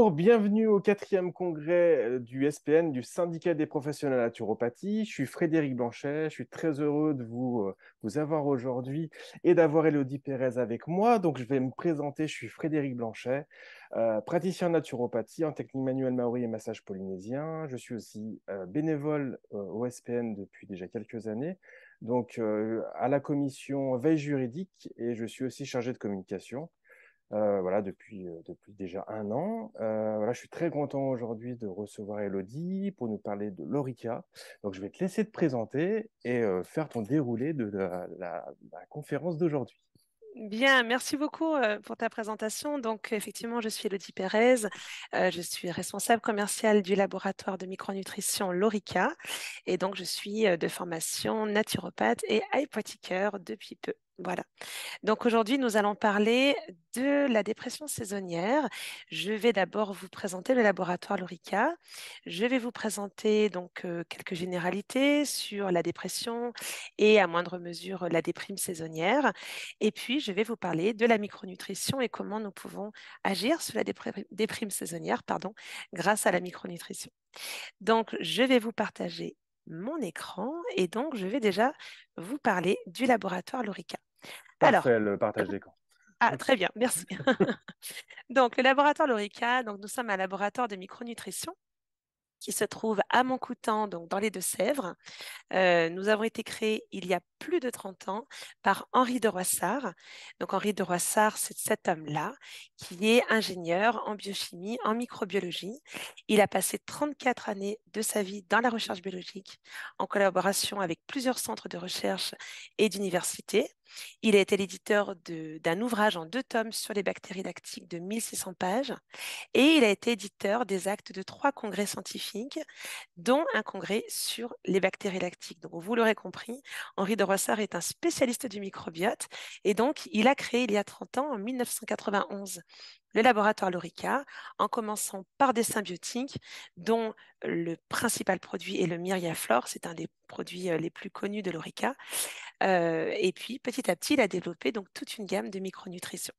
Bonjour, bienvenue au quatrième congrès du SPN, du Syndicat des professionnels de la naturopathie. Je suis Frédéric Blanchet, je suis très heureux de vous avoir aujourd'hui et d'avoir Elodie Pérez avec moi. Donc, je vais me présenter, je suis Frédéric Blanchet, praticien en naturopathie, en technique manuelle maori et massage polynésien. Je suis aussi bénévole au SPN depuis déjà quelques années, donc à la commission veille juridique, et je suis aussi chargé de communication. Voilà, depuis déjà un an. Voilà, je suis très content aujourd'hui de recevoir Elodie pour nous parler de l'ORICA. Donc, je vais te laisser te présenter et faire ton déroulé de la conférence d'aujourd'hui. Bien, merci beaucoup pour ta présentation. Donc, effectivement, je suis Elodie Pérez. Je suis responsable commerciale du laboratoire de micronutrition Lorica. Et donc, je suis de formation naturopathe et apothicaire depuis peu. Voilà. Donc aujourd'hui, nous allons parler de la dépression saisonnière. Je vais d'abord vous présenter le laboratoire Lorica. Je vais vous présenter donc quelques généralités sur la dépression et à moindre mesure la déprime saisonnière. Et puis, je vais vous parler de la micronutrition et comment nous pouvons agir sur la déprime saisonnière, pardon, grâce à la micronutrition. Donc, je vais vous partager mon écran et donc je vais déjà vous parler du laboratoire Lorica. Alors, Parfait, le partage d'écran. très bien, merci. Donc, le laboratoire Lorica, donc nous sommes un laboratoire de micronutrition qui se trouve à Montcoutan, donc dans les Deux-Sèvres. Nous avons été créés il y a plus de 30 ans par Henri de Roissard. Donc Henri de Roissard, c'est cet homme-là qui est ingénieur en biochimie, en microbiologie. Il a passé 34 années de sa vie dans la recherche biologique en collaboration avec plusieurs centres de recherche et d'universités. Il a été l'éditeur d'un ouvrage en 2 tomes sur les bactéries lactiques de 1600 pages et il a été éditeur des actes de 3 congrès scientifiques, dont un congrès sur les bactéries lactiques. Donc, vous l'aurez compris, Henri de Roissard est un spécialiste du microbiote et donc il a créé il y a 30 ans, en 1991, le laboratoire Lorica, en commençant par des symbiotiques dont le principal produit est le Myriaflore, c'est un des produits les plus connus de Lorica. Et puis, petit à petit, il a développé donc toute une gamme de micronutrition.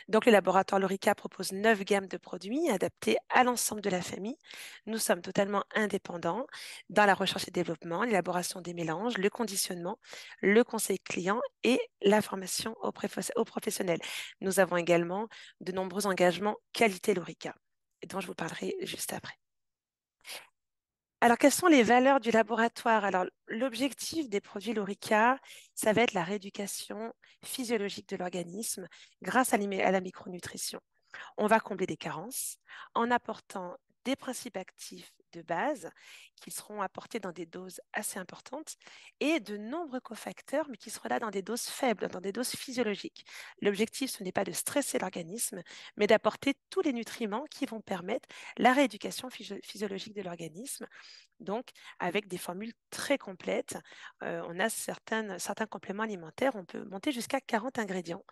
Donc, le laboratoire Lorica propose 9 gammes de produits adaptés à l'ensemble de la famille. Nous sommes totalement indépendants dans la recherche et développement, l'élaboration des mélanges, le conditionnement, le conseil client et la formation aux professionnels. Nous avons également de nombreux engagements qualité Lorica, dont je vous parlerai juste après. Alors, quelles sont les valeurs du laboratoire? Alors, l'objectif des produits Lorica, ça va être la rééducation physiologique de l'organisme grâce à la micronutrition. On va combler des carences en apportant des principes actifs de base qui seront apportés dans des doses assez importantes et de nombreux cofacteurs, mais qui seront là dans des doses faibles, dans des doses physiologiques. L'objectif, ce n'est pas de stresser l'organisme, mais d'apporter tous les nutriments qui vont permettre la rééducation physiologique de l'organisme, donc avec des formules très complètes. On a certains compléments alimentaires, on peut monter jusqu'à 40 ingrédients,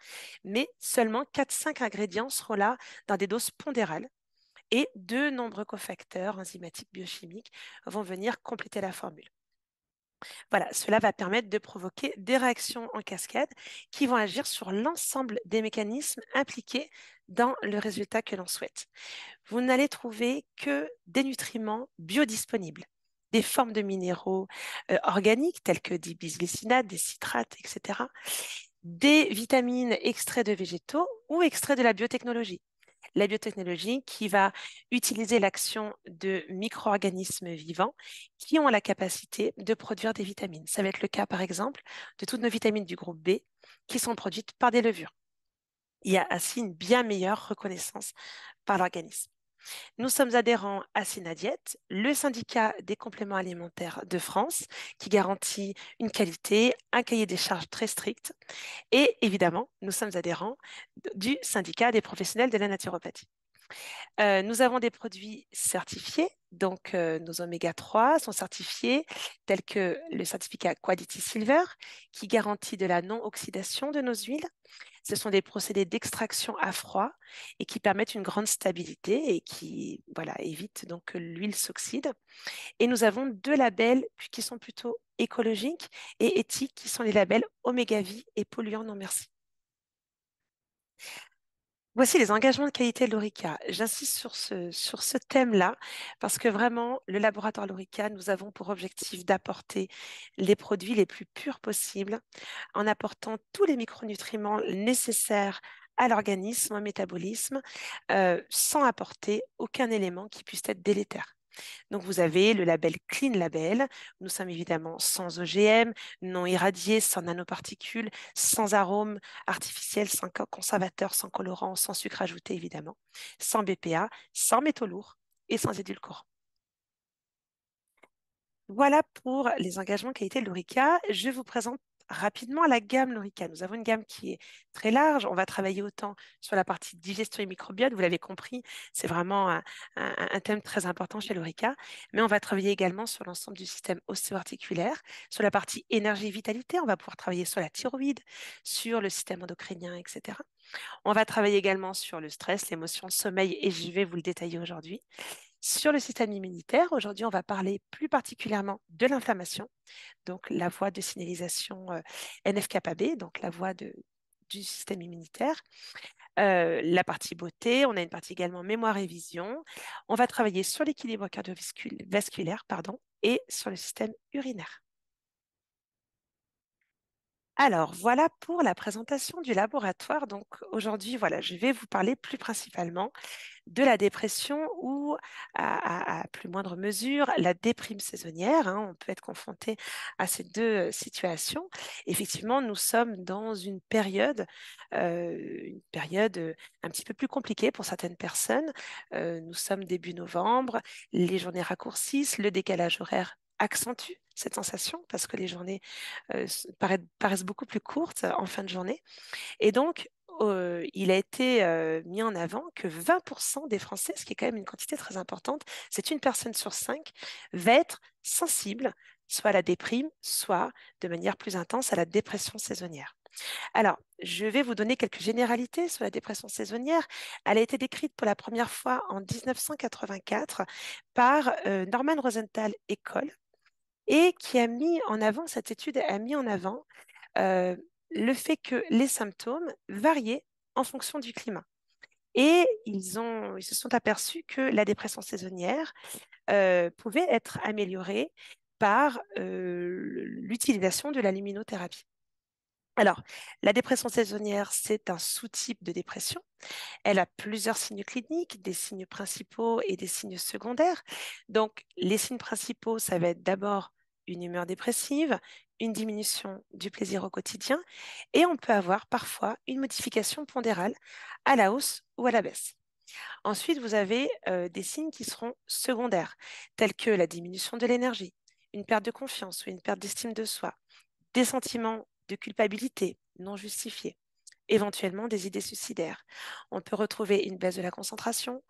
mais seulement 4-5 ingrédients seront là dans des doses pondérales. Et de nombreux cofacteurs enzymatiques biochimiques vont venir compléter la formule. Voilà, cela va permettre de provoquer des réactions en cascade qui vont agir sur l'ensemble des mécanismes impliqués dans le résultat que l'on souhaite. Vous n'allez trouver que des nutriments biodisponibles, des formes de minéraux organiques tels que des bisglycinates, des citrates, etc., des vitamines extraits de végétaux ou extraits de la biotechnologie. La biotechnologie qui va utiliser l'action de micro-organismes vivants qui ont la capacité de produire des vitamines. Ça va être le cas, par exemple, de toutes nos vitamines du groupe B qui sont produites par des levures. Il y a ainsi une bien meilleure reconnaissance par l'organisme. Nous sommes adhérents à Synadiet, le syndicat des compléments alimentaires de France, qui garantit une qualité, un cahier des charges très strict. Et évidemment, nous sommes adhérents du syndicat des professionnels de la naturopathie. Nous avons des produits certifiés, donc nos oméga 3 sont certifiés, tels que le certificat Quality Silver, qui garantit de la non-oxydation de nos huiles. Ce sont des procédés d'extraction à froid et qui permettent une grande stabilité et qui voilà, évitent donc que l'huile s'oxyde. Et nous avons 2 labels qui sont plutôt écologiques et éthiques, qui sont les labels Oméga Vie et Polluants non merci. Voici les engagements de qualité de l'ORICA. J'insiste sur ce thème-là parce que vraiment, le laboratoire l'ORICA, nous avons pour objectif d'apporter les produits les plus purs possibles en apportant tous les micronutriments nécessaires à l'organisme, au métabolisme, sans apporter aucun élément qui puisse être délétère. Donc, vous avez le label Clean Label. Nous sommes évidemment sans OGM, non irradiés, sans nanoparticules, sans arômes artificiels, sans conservateurs, sans colorants, sans sucre ajouté évidemment, sans BPA, sans métaux lourds et sans édulcorants. Voilà pour les engagements qualité de l'ORICA. Je vous présente rapidement la gamme l'ORICA. Nous avons une gamme qui est très large. On va travailler autant sur la partie digestion et microbiote. Vous l'avez compris, c'est vraiment un thème très important chez l'ORICA. Mais on va travailler également sur l'ensemble du système ostéo-articulaire, sur la partie énergie et vitalité. On va pouvoir travailler sur la thyroïde, sur le système endocrinien, etc. On va travailler également sur le stress, l'émotion, le sommeil, et je vais vous le détailler aujourd'hui. Sur le système immunitaire, aujourd'hui, on va parler plus particulièrement de l'inflammation, donc la voie de signalisation NF-κB, donc la voie du système immunitaire. La partie beauté, on a une partie également mémoire et vision. On va travailler sur l'équilibre cardiovasculaire, pardon, et sur le système urinaire. Alors, voilà pour la présentation du laboratoire. Donc, aujourd'hui, voilà, je vais vous parler plus principalement de la dépression ou, à plus moindre mesure, la déprime saisonnière, hein. On peut être confronté à ces deux situations. Effectivement, nous sommes dans une période un petit peu plus compliquée pour certaines personnes. Nous sommes début novembre, les journées raccourcissent, le décalage horaire accentue cette sensation parce que les journées paraissent beaucoup plus courtes en fin de journée. Et donc, il a été mis en avant que 20% des Français, ce qui est quand même une quantité très importante, c'est une personne sur cinq, va être sensible soit à la déprime, soit de manière plus intense à la dépression saisonnière. Alors, je vais vous donner quelques généralités sur la dépression saisonnière. Elle a été décrite pour la première fois en 1984 par Norman Rosenthal et Cole, et qui a mis en avant, cette étude a mis en avant euh, le fait que les symptômes variaient en fonction du climat. Et ils se sont aperçus que la dépression saisonnière pouvait être améliorée par l'utilisation de la luminothérapie. Alors, la dépression saisonnière, c'est un sous-type de dépression. Elle a plusieurs signes cliniques, des signes principaux et des signes secondaires. Donc, les signes principaux, ça va être d'abord une humeur dépressive, une diminution du plaisir au quotidien, et on peut avoir parfois une modification pondérale à la hausse ou à la baisse. Ensuite, vous avez des signes qui seront secondaires, tels que la diminution de l'énergie, une perte de confiance ou une perte d'estime de soi, des sentiments de culpabilité non justifiés, éventuellement des idées suicidaires. On peut retrouver une baisse de la concentration,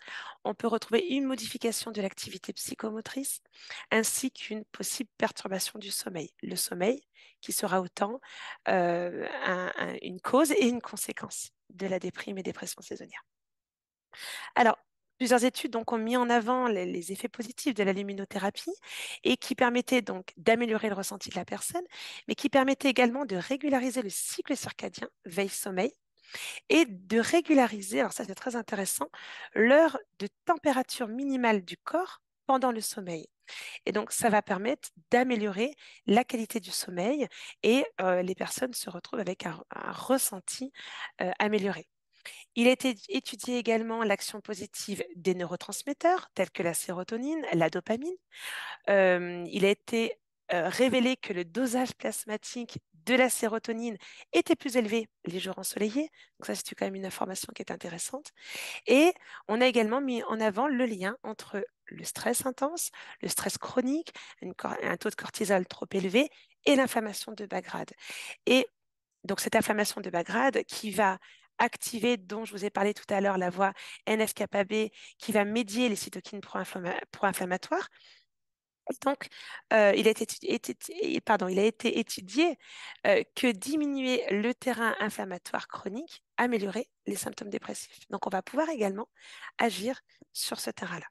on peut retrouver une modification de l'activité psychomotrice, ainsi qu'une possible perturbation du sommeil. Le sommeil qui sera autant une cause et une conséquence de la déprime et dépression saisonnière. Alors, plusieurs études donc, ont mis en avant les effets positifs de la luminothérapie et qui permettaient donc d'améliorer le ressenti de la personne, mais qui permettaient également de régulariser le cycle circadien, veille-sommeil, et de régulariser, alors ça c'est très intéressant, l'heure de température minimale du corps pendant le sommeil. Et donc, ça va permettre d'améliorer la qualité du sommeil et les personnes se retrouvent avec un ressenti amélioré. Il a été étudié également l'action positive des neurotransmetteurs tels que la sérotonine, la dopamine. Il a été révélé que le dosage plasmatique de la sérotonine était plus élevé les jours ensoleillés. Donc ça, c'est quand même une information qui est intéressante. Et on a également mis en avant le lien entre le stress intense, le stress chronique, un taux de cortisol trop élevé et l'inflammation de bas grade. Et donc, cette inflammation de bas grade qui va activer, dont je vous ai parlé tout à l'heure, la voie NF-κB, qui va médier les cytokines pro-inflammatoires. Donc, il a été étudié que diminuer le terrain inflammatoire chronique améliorait les symptômes dépressifs. Donc, on va pouvoir également agir sur ce terrain-là.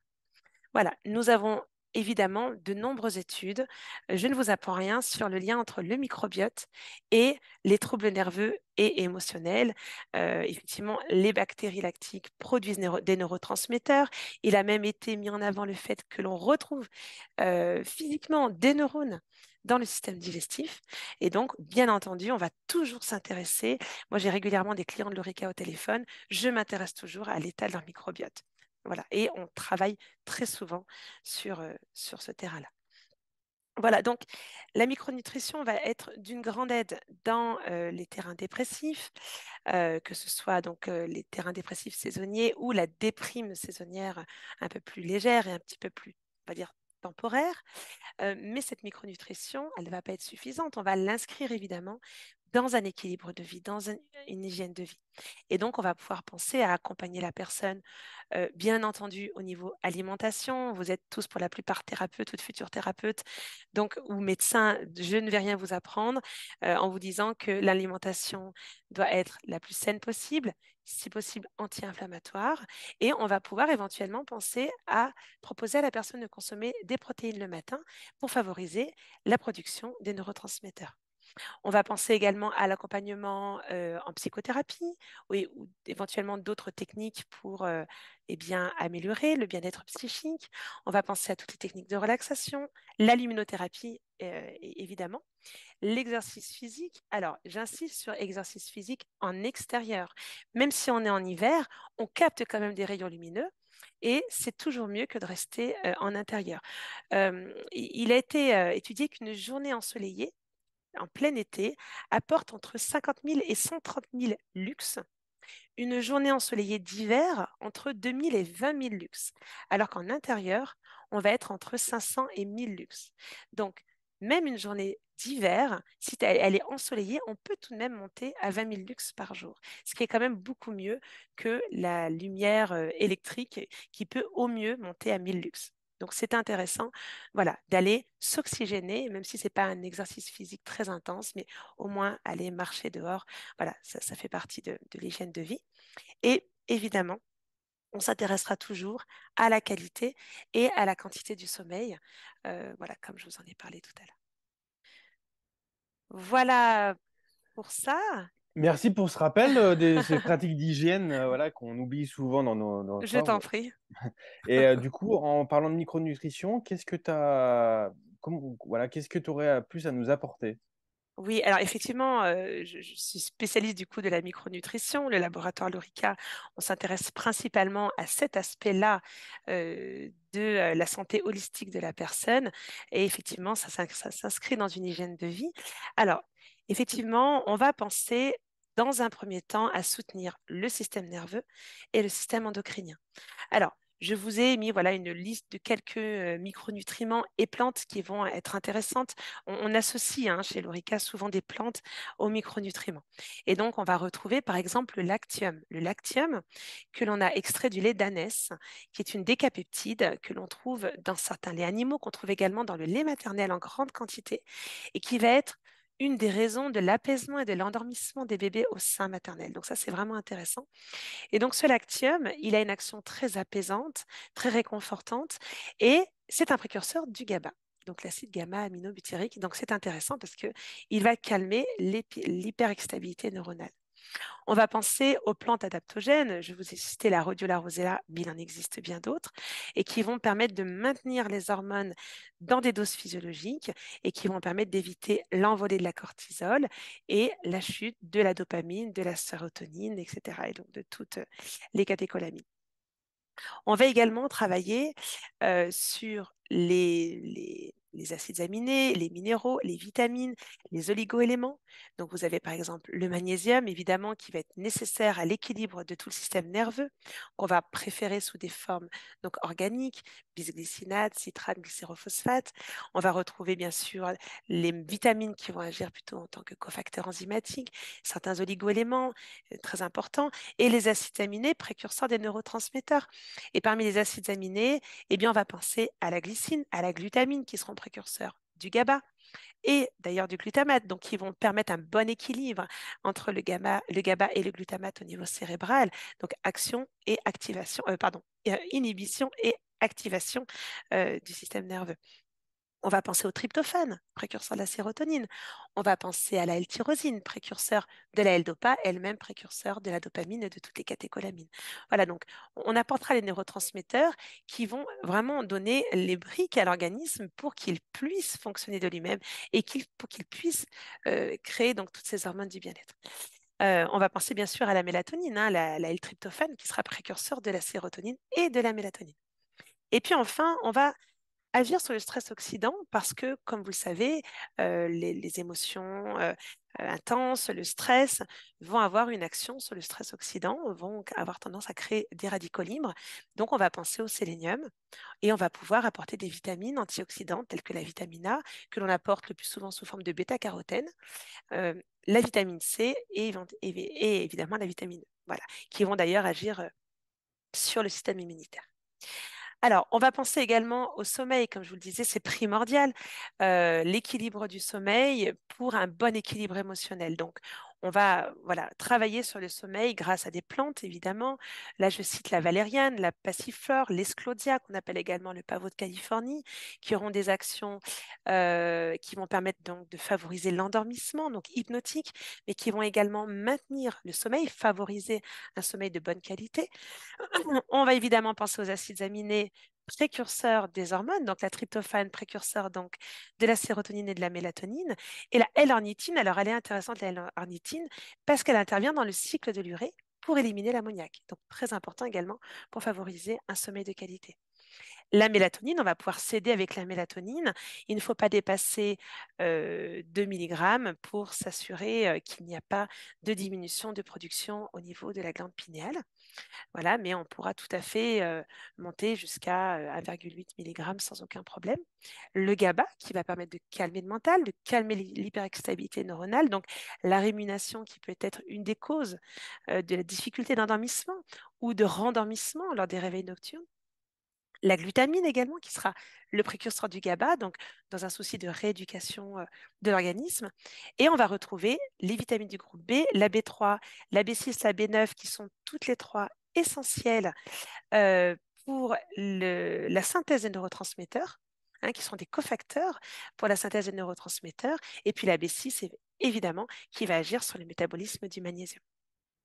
Voilà, nous avons évidemment de nombreuses études. Je ne vous apprends rien sur le lien entre le microbiote et les troubles nerveux et émotionnels. Effectivement, les bactéries lactiques produisent des neurotransmetteurs. Il a même été mis en avant le fait que l'on retrouve physiquement des neurones dans le système digestif. Et donc, bien entendu, on va toujours s'intéresser. Moi, j'ai régulièrement des clients de l'Orica au téléphone. Je m'intéresse toujours à l'état de leur microbiote. Voilà. Et on travaille très souvent sur ce terrain-là. Voilà, donc la micronutrition va être d'une grande aide dans les terrains dépressifs, que ce soit donc les terrains dépressifs saisonniers ou la déprime saisonnière un peu plus légère et un petit peu plus, on va dire, temporaire. Mais cette micronutrition, elle ne va pas être suffisante. On va l'inscrire évidemment dans un équilibre de vie, dans une hygiène de vie. Et donc, on va pouvoir penser à accompagner la personne, bien entendu, au niveau alimentation. Vous êtes tous pour la plupart thérapeutes ou de futurs thérapeutes, donc, ou médecins. Je ne vais rien vous apprendre en vous disant que l'alimentation doit être la plus saine possible, si possible anti-inflammatoire. Et on va pouvoir éventuellement penser à proposer à la personne de consommer des protéines le matin pour favoriser la production des neurotransmetteurs. On va penser également à l'accompagnement en psychothérapie ou éventuellement d'autres techniques pour eh bien, améliorer le bien-être psychique. On va penser à toutes les techniques de relaxation, la luminothérapie évidemment, l'exercice physique. Alors, j'insiste sur exercice physique en extérieur. Même si on est en hiver, on capte quand même des rayons lumineux. Et c'est toujours mieux que de rester en intérieur. Il a été étudié qu'une journée ensoleillée en plein été apporte entre 50 000 et 130 000 lux, une journée ensoleillée d'hiver entre 2 000 et 20 000 lux, alors qu'en intérieur, on va être entre 500 et 1 000 lux. Donc, même une journée d'hiver, si elle est ensoleillée, on peut tout de même monter à 20 000 lux par jour, ce qui est quand même beaucoup mieux que la lumière électrique qui peut au mieux monter à 1000 lux. Donc, c'est intéressant, voilà, d'aller s'oxygéner, même si c'est pas un exercice physique très intense, mais au moins aller marcher dehors. Voilà, ça fait partie de l'hygiène de vie. Et évidemment, on s'intéressera toujours à la qualité et à la quantité du sommeil, voilà, comme je vous en ai parlé tout à l'heure. Voilà pour ça. Merci pour ce rappel de ces pratiques d'hygiène voilà, qu'on oublie souvent dans notre Je t'en corps. prie. Et du coup, en parlant de micronutrition, voilà, qu'est-ce que tu aurais plus à nous apporter? Oui, alors effectivement, je suis spécialiste du coup de la micronutrition. Le laboratoire Lorica, on s'intéresse principalement à cet aspect-là de la santé holistique de la personne. Et effectivement, ça s'inscrit dans une hygiène de vie. Alors, effectivement, on va penser dans un premier temps à soutenir le système nerveux et le système endocrinien. Alors, je vous ai mis voilà une liste de quelques micronutriments et plantes qui vont être intéressantes. On associe chez l'Orica souvent des plantes aux micronutriments. Et donc, on va retrouver par exemple le lactium. Le lactium que l'on a extrait du lait d'ânesse, qui est une décapeptide que l'on trouve dans certains laits animaux, qu'on trouve également dans le lait maternel en grande quantité et qui va être une des raisons de l'apaisement et de l'endormissement des bébés au sein maternel. Donc ça, c'est vraiment intéressant. Et donc, ce lactium, il a une action très apaisante, très réconfortante, et c'est un précurseur du GABA. Donc, l'acide gamma-aminobutyrique. Donc, c'est intéressant parce que il va calmer l'hyperexstabilité neuronale. On va penser aux plantes adaptogènes. Je vous ai cité la rhodiola rosea, mais il en existe bien d'autres, et qui vont permettre de maintenir les hormones dans des doses physiologiques et qui vont permettre d'éviter l'envolée de la cortisol et la chute de la dopamine, de la sérotonine, etc. Et donc de toutes les catécholamines. On va également travailler sur les acides aminés, les minéraux, les vitamines, les oligoéléments. Donc, vous avez par exemple le magnésium, évidemment, qui va être nécessaire à l'équilibre de tout le système nerveux, qu'on va préférer sous des formes donc organiques, bisglycinate, citrate, glycérophosphate. On va retrouver bien sûr les vitamines qui vont agir plutôt en tant que cofacteurs enzymatiques, certains oligoéléments très importants, et les acides aminés, précurseurs des neurotransmetteurs. Et parmi les acides aminés, eh bien, on va penser à la glycine, à la glutamine, qui seront précurseurs du GABA et d'ailleurs du glutamate, donc qui vont permettre un bon équilibre entre le GABA et le glutamate au niveau cérébral, donc action et activation, pardon, inhibition et activation du système nerveux. On va penser au tryptophane, précurseur de la sérotonine. On va penser à la L-tyrosine, précurseur de la L-dopa, elle-même précurseur de la dopamine et de toutes les catécholamines. Voilà, donc on apportera les neurotransmetteurs qui vont vraiment donner les briques à l'organisme pour qu'il puisse fonctionner de lui-même et pour qu'il puisse créer donc toutes ces hormones du bien-être. On va penser bien sûr à la mélatonine, hein, la L-tryptophane qui sera précurseur de la sérotonine et de la mélatonine. Et puis enfin, on va agir sur le stress oxydant parce que, comme vous le savez, les émotions intenses, le stress vont avoir une action sur le stress oxydant, vont avoir tendance à créer des radicaux libres. Donc, on va penser au sélénium et on va pouvoir apporter des vitamines antioxydantes telles que la vitamine A, que l'on apporte le plus souvent sous forme de bêta-carotène, euh, la vitamine C et évidemment la vitamine E, voilà, qui vont d'ailleurs agir sur le système immunitaire. Alors, on va penser également au sommeil, comme je vous le disais, c'est primordial, l'équilibre du sommeil pour un bon équilibre émotionnel. Donc, on va voilà, travailler sur le sommeil grâce à des plantes, évidemment. Là, je cite la valériane, la passiflore, l'esclodia, qu'on appelle également le pavot de Californie, qui auront des actions qui vont permettre donc de favoriser l'endormissement, donc hypnotique, mais qui vont également maintenir le sommeil, favoriser un sommeil de bonne qualité. On va évidemment penser aux acides aminés précurseurs des hormones, donc la tryptophane précurseur donc de la sérotonine et de la mélatonine, et la L-ornithine. Alors elle est intéressante la L-ornithine parce qu'elle intervient dans le cycle de l'urée pour éliminer l'ammoniac. Donc très important également pour favoriser un sommeil de qualité. La mélatonine, on va pouvoir s'aider avec la mélatonine. Il ne faut pas dépasser 2 mg pour s'assurer qu'il n'y a pas de diminution de production au niveau de la glande pinéale. Voilà, mais on pourra tout à fait monter jusqu'à 1,8 mg sans aucun problème. Le GABA qui va permettre de calmer le mental, de calmer l'hyperexcitabilité neuronale, donc la rémunération qui peut être une des causes de la difficulté d'endormissement ou de rendormissement lors des réveils nocturnes. La glutamine également, qui sera le précurseur du GABA, donc dans un souci de rééducation de l'organisme. Et on va retrouver les vitamines du groupe B, la B3, la B6, la B9, qui sont toutes les trois essentielles euh, pour la synthèse des neurotransmetteurs, hein, qui sont des cofacteurs pour la synthèse des neurotransmetteurs. Et puis la B6, évidemment, qui va agir sur le métabolisme du magnésium.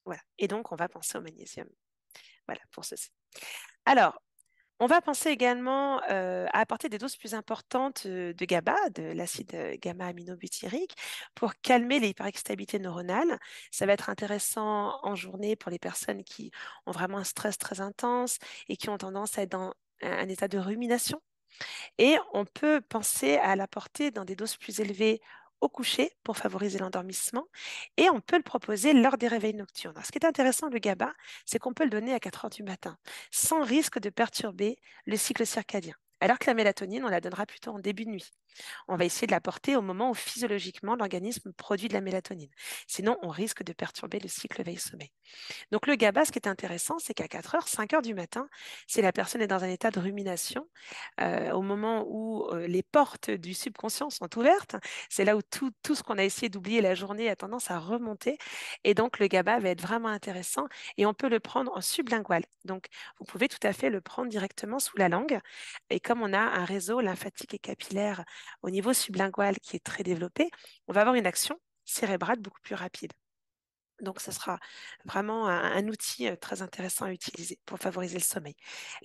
Voilà. Et donc, on va penser au magnésium. Voilà, pour ceci. Alors, on va penser également à apporter des doses plus importantes de GABA, de l'acide gamma-aminobutyrique, pour calmer l'hyperexcitabilité neuronale. Ça va être intéressant en journée pour les personnes qui ont vraiment un stress très intense et qui ont tendance à être dans un état de rumination. Et on peut penser à l'apporter dans des doses plus élevées au coucher pour favoriser l'endormissement et on peut le proposer lors des réveils nocturnes. Alors, ce qui est intéressant, le GABA, c'est qu'on peut le donner à 4 heures du matin sans risque de perturber le cycle circadien. Alors que la mélatonine, on la donnera plutôt en début de nuit. On va essayer de l'apporter au moment où physiologiquement l'organisme produit de la mélatonine. Sinon, on risque de perturber le cycle veille-sommeil. Donc le GABA, ce qui est intéressant, c'est qu'à 4 heures, 5 heures du matin, si la personne est dans un état de rumination, au moment où les portes du subconscient sont ouvertes, c'est là où tout ce qu'on a essayé d'oublier la journée a tendance à remonter. Et donc le GABA va être vraiment intéressant et on peut le prendre en sublingual. Donc vous pouvez tout à fait le prendre directement sous la langue. Et comme on a un réseau lymphatique et capillaire au niveau sublingual qui est très développé, on va avoir une action cérébrale beaucoup plus rapide. Donc, ce sera vraiment un outil très intéressant à utiliser pour favoriser le sommeil.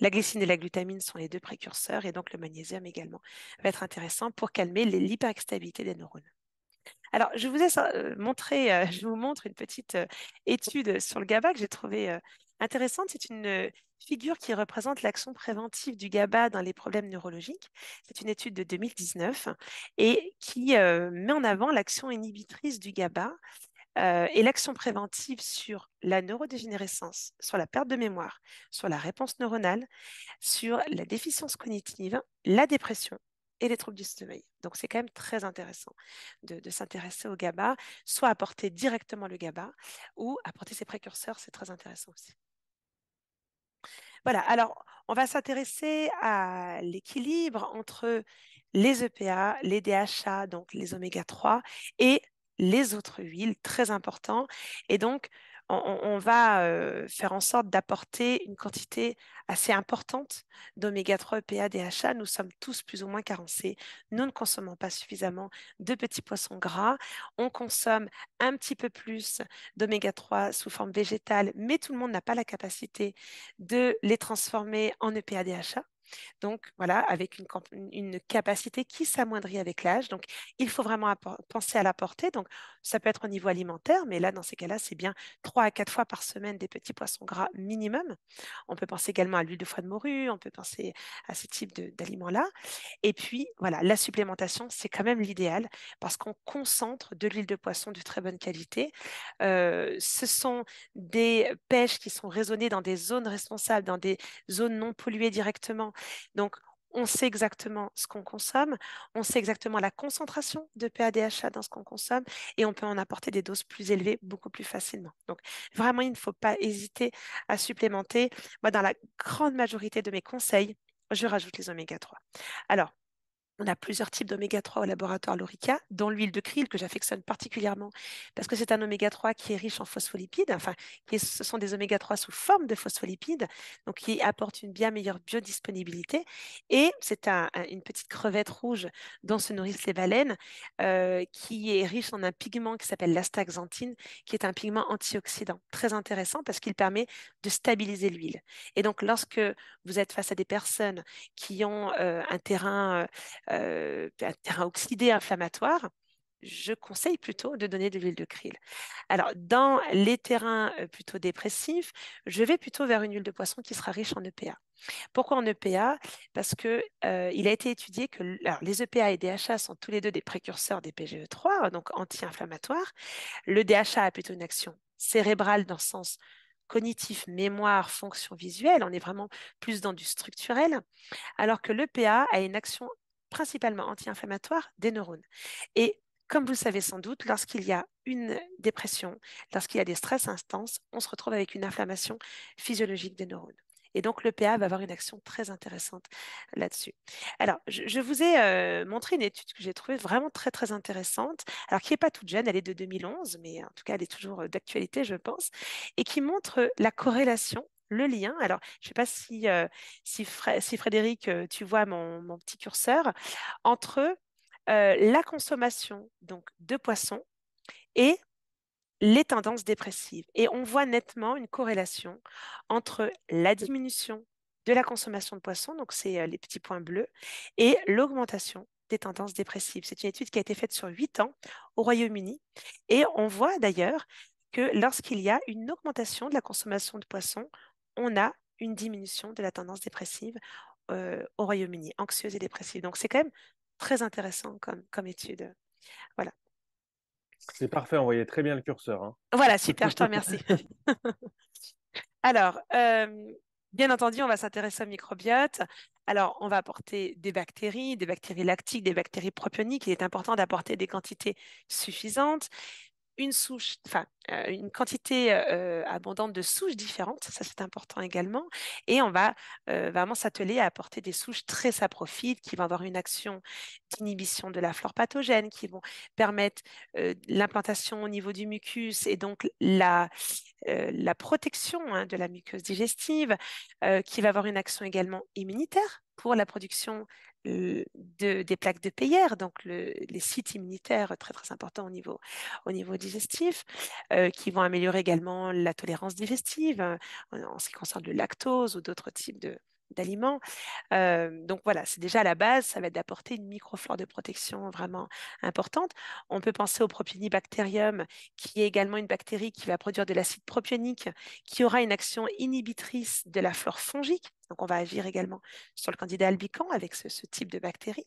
La glycine et la glutamine sont les deux précurseurs et donc le magnésium également va être intéressant pour calmer l'hyperexcitabilité des neurones. Alors, je vous ai montré, je vous montre une petite étude sur le GABA que j'ai trouvée intéressante. C'est une figure qui représente l'action préventive du GABA dans les problèmes neurologiques. C'est une étude de 2019 et qui met en avant l'action inhibitrice du GABA et l'action préventive sur la neurodégénérescence, sur la perte de mémoire, sur la réponse neuronale, sur la déficience cognitive, la dépression et les troubles du sommeil. Donc, c'est quand même très intéressant de s'intéresser au GABA, soit apporter directement le GABA ou apporter ses précurseurs, c'est très intéressant aussi. Voilà, alors on va s'intéresser à l'équilibre entre les EPA, les DHA, donc les oméga 3, et les autres huiles, très important. Et donc, on va faire en sorte d'apporter une quantité assez importante d'oméga 3 EPA, DHA. Nous sommes tous plus ou moins carencés. Nous ne consommons pas suffisamment de petits poissons gras. On consomme un petit peu plus d'oméga 3 sous forme végétale, mais tout le monde n'a pas la capacité de les transformer en EPA, DHA. Donc voilà, avec une capacité qui s'amoindrit avec l'âge. Donc il faut vraiment penser à l'apporter. Donc ça peut être au niveau alimentaire, mais là, dans ces cas-là, c'est bien 3 à 4 fois par semaine des petits poissons gras minimum. On peut penser également à l'huile de foie de morue, on peut penser à ce type d'aliments-là. Et puis voilà, la supplémentation, c'est quand même l'idéal parce qu'on concentre de l'huile de poisson de très bonne qualité. Ce sont des pêches qui sont raisonnées dans des zones responsables, dans des zones non polluées directement. Donc, on sait exactement ce qu'on consomme, on sait exactement la concentration de PADHA dans ce qu'on consomme et on peut en apporter des doses plus élevées beaucoup plus facilement. Donc, vraiment, il ne faut pas hésiter à supplémenter. Moi, dans la grande majorité de mes conseils, je rajoute les oméga 3. Alors, on a plusieurs types d'oméga 3 au laboratoire Lorica, dont l'huile de krill que j'affectionne particulièrement parce que c'est un oméga 3 qui est riche en phospholipides, enfin, ce sont des oméga 3 sous forme de phospholipides, donc qui apportent une bien meilleure biodisponibilité. Et c'est une petite crevette rouge dont se nourrissent les baleines, qui est riche en un pigment qui s'appelle l'astaxanthine, qui est un pigment antioxydant très intéressant parce qu'il permet de stabiliser l'huile. Et donc, lorsque vous êtes face à des personnes qui ont un terrain oxydé inflammatoire, je conseille plutôt de donner de l'huile de krill. Alors, dans les terrains plutôt dépressifs, je vais plutôt vers une huile de poisson qui sera riche en EPA. Pourquoi en EPA? Parce que il a été étudié que alors, les EPA et DHA sont tous les deux des précurseurs des PGE3, donc anti-inflammatoires. Le DHA a plutôt une action cérébrale dans le sens cognitif, mémoire, fonction visuelle. On est vraiment plus dans du structurel alors que l'EPA a une action principalement anti-inflammatoire des neurones. Et comme vous le savez sans doute, lorsqu'il y a une dépression, lorsqu'il y a des stress intenses, on se retrouve avec une inflammation physiologique des neurones. Et donc, l'EPA va avoir une action très intéressante là-dessus. Alors, je vous ai montré une étude que j'ai trouvée vraiment très, très intéressante. Alors, qui n'est pas toute jeune, elle est de 2011, mais en tout cas, elle est toujours d'actualité, je pense, et qui montre la corrélation le lien. Alors, je ne sais pas si Frédéric, tu vois mon petit curseur, entre la consommation donc, de poissons et les tendances dépressives. Et on voit nettement une corrélation entre la diminution de la consommation de poissons, donc c'est les petits points bleus, et l'augmentation des tendances dépressives. C'est une étude qui a été faite sur 8 ans au Royaume-Uni. Et on voit d'ailleurs que lorsqu'il y a une augmentation de la consommation de poissons, on a une diminution de la tendance dépressive au Royaume-Uni, anxieuse et dépressive. Donc c'est quand même très intéressant comme étude. Voilà. C'est parfait, on voyait très bien le curseur, hein. Voilà, super, je te remercie. Alors, bien entendu, on va s'intéresser au microbiote. Alors, on va apporter des bactéries lactiques, des bactéries propioniques. Il est important d'apporter des quantités suffisantes une quantité abondante de souches différentes, ça c'est important également. Et on va vraiment s'atteler à apporter des souches très saprophytes qui vont avoir une action d'inhibition de la flore pathogène, qui vont permettre l'implantation au niveau du mucus et donc la protection de la muqueuse digestive, qui va avoir une action également immunitaire pour la production des plaques de Peyer, donc les sites immunitaires très très importants au niveau digestif, qui vont améliorer également la tolérance digestive en ce qui concerne le lactose ou d'autres types d'aliments. Donc voilà, c'est déjà à la base, ça va être d'apporter une microflore de protection vraiment importante. On peut penser au Propionibacterium, qui est également une bactérie qui va produire de l'acide propionique, qui aura une action inhibitrice de la flore fongique. Donc on va agir également sur le candidat albicans avec ce type de bactérie.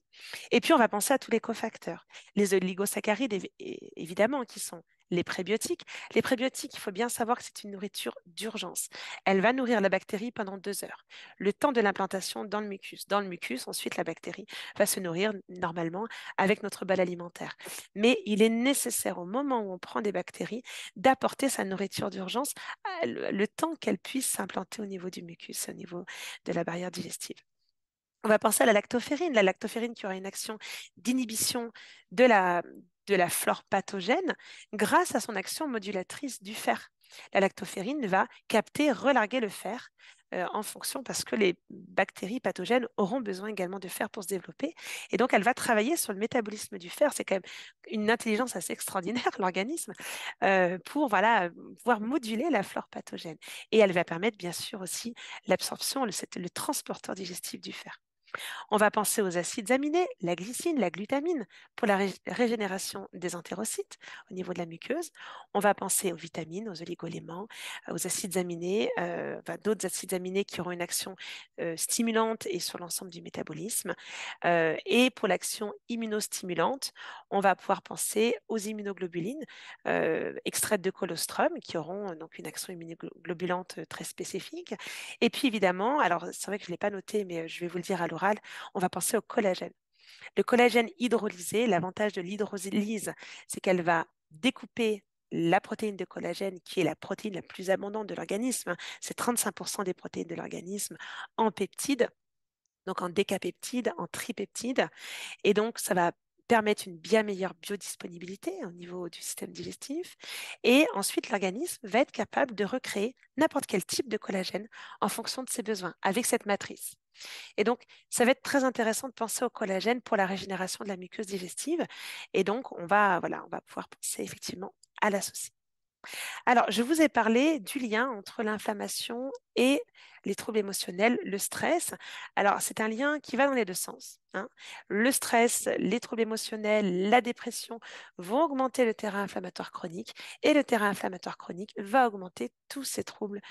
Et puis on va penser à tous les cofacteurs. Les oligosaccharides, évidemment, qui sont les prébiotiques. Les prébiotiques, il faut bien savoir que c'est une nourriture d'urgence. Elle va nourrir la bactérie pendant 2 heures le temps de l'implantation dans le mucus. Dans le mucus, ensuite, la bactérie va se nourrir normalement avec notre bol alimentaire. Mais il est nécessaire au moment où on prend des bactéries d'apporter sa nourriture d'urgence le temps qu'elle puisse s'implanter au niveau du mucus, au niveau de la barrière digestive. On va penser à la lactoferrine qui aura une action d'inhibition de la flore pathogène grâce à son action modulatrice du fer. la lactoferrine va capter, relarguer le fer en fonction parce que les bactéries pathogènes auront besoin également de fer pour se développer. Et donc, elle va travailler sur le métabolisme du fer. C'est quand même une intelligence assez extraordinaire, l'organisme, pour voilà, pouvoir moduler la flore pathogène. Et elle va permettre, bien sûr, aussi l'absorption, le transporteur digestif du fer. On va penser aux acides aminés, la glycine, la glutamine pour la régénération des entérocytes au niveau de la muqueuse. On va penser aux vitamines, aux oligoéléments, aux acides aminés, d'autres acides aminés qui auront une action stimulante et sur l'ensemble du métabolisme. Et pour l'action immunostimulante, on va pouvoir penser aux immunoglobulines extraites de colostrum qui auront donc une action immunoglobulante très spécifique. Et puis évidemment, alors c'est vrai que je ne l'ai pas noté, mais je vais vous le dire à l'oral, on va penser au collagène. Le collagène hydrolysé, l'avantage de l'hydrolyse, c'est qu'elle va découper la protéine de collagène, qui est la protéine la plus abondante de l'organisme, c'est 35% des protéines de l'organisme, en peptides, donc en décapeptides, en tripeptides. Et donc, ça va permettre une bien meilleure biodisponibilité au niveau du système digestif. Et ensuite, l'organisme va être capable de recréer n'importe quel type de collagène en fonction de ses besoins avec cette matrice. Et donc, ça va être très intéressant de penser au collagène pour la régénération de la muqueuse digestive. Et donc, voilà, on va pouvoir penser effectivement à l'associer. Alors, je vous ai parlé du lien entre l'inflammation et les troubles émotionnels, le stress. Alors, c'est un lien qui va dans les deux sens, hein. Le stress, les troubles émotionnels, la dépression vont augmenter le terrain inflammatoire chronique et le terrain inflammatoire chronique va augmenter tous ces troubles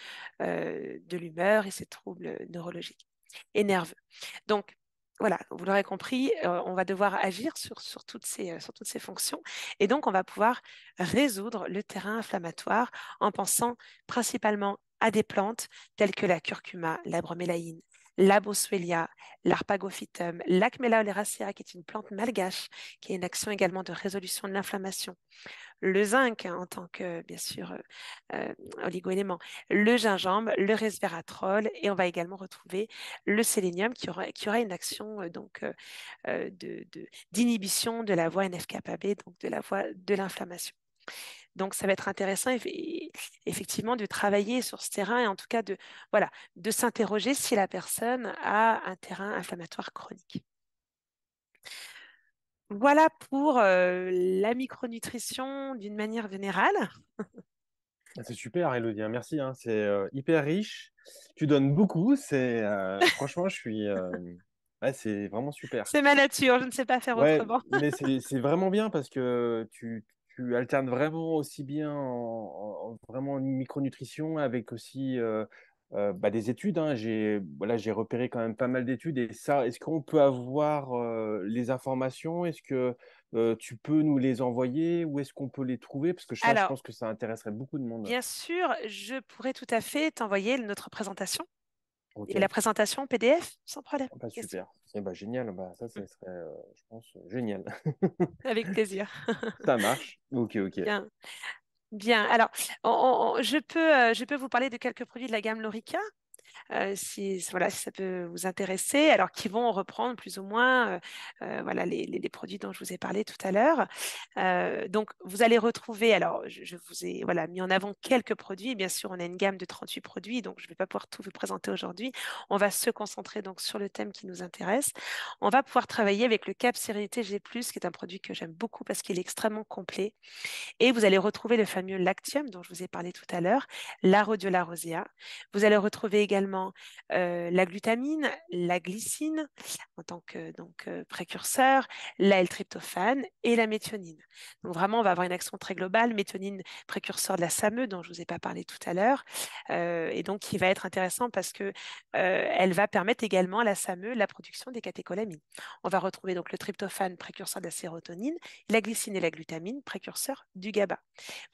de l'humeur et ces troubles neurologiques et nerveux. Donc, voilà, vous l'aurez compris, on va devoir agir sur toutes ces fonctions. Et donc, on va pouvoir résoudre le terrain inflammatoire en pensant principalement à des plantes telles que la curcuma, la bromélaïne, la boswellia, l'arpagophytum, l'Acmella oleracea, qui est une plante malgache, qui a une action également de résolution de l'inflammation, le zinc en tant que, bien sûr, oligoélément, le gingembre, le resveratrol, et on va également retrouver le sélénium qui aura une action d'inhibition de la voie NF-κB, donc de la voie de l'inflammation. Donc, ça va être intéressant effectivement de travailler sur ce terrain et en tout cas voilà, de s'interroger si la personne a un terrain inflammatoire chronique. Voilà pour la micronutrition d'une manière générale. Ah, c'est super, Elodie, hein, merci, hein. C'est hyper riche. Tu donnes beaucoup. Franchement, ouais, c'est vraiment super. C'est ma nature, je ne sais pas faire Ouais, autrement. mais c'est vraiment bien parce que tu alternes vraiment aussi bien vraiment en micronutrition avec aussi bah, des études, hein. J'ai repéré quand même pas mal d'études et ça, est-ce qu'on peut avoir les informations? Est-ce que tu peux nous les envoyer? Où est-ce qu'on peut les trouver? Parce que ça, je Alors, pense que ça intéresserait beaucoup de monde. bien sûr, je pourrais tout à fait t'envoyer notre présentation et la Ok. présentation PDF sans problème. Bah, Question. super. Eh bah, génial. Bah, ça, Mm. ce serait, je pense, génial. Avec plaisir. Ça marche. Ok, ok. Bien, bien. Alors, je peux vous parler de quelques produits de la gamme Lorica. Voilà, si ça peut vous intéresser, alors qui vont reprendre plus ou moins voilà, les produits dont je vous ai parlé tout à l'heure. Donc, vous allez retrouver, alors je vous ai voilà, mis en avant quelques produits. Bien sûr, on a une gamme de 38 produits, donc je ne vais pas pouvoir tout vous présenter aujourd'hui. On va se concentrer donc sur le thème qui nous intéresse. On va pouvoir travailler avec le Cap Sérénité G+, qui est un produit que j'aime beaucoup parce qu'il est extrêmement complet. Et vous allez retrouver le fameux lactium dont je vous ai parlé tout à l'heure, la rhodiola rosea. Vous allez retrouver également la glutamine, la glycine en tant que précurseur, la L-tryptophane et la méthionine. Donc vraiment, on va avoir une action très globale. Méthionine, précurseur de la SAMe dont je vous ai pas parlé tout à l'heure, et donc qui va être intéressant parce que elle va permettre également à la SAMe la production des catécholamines. On va retrouver donc le tryptophane, précurseur de la sérotonine, la glycine et la glutamine, précurseurs du GABA.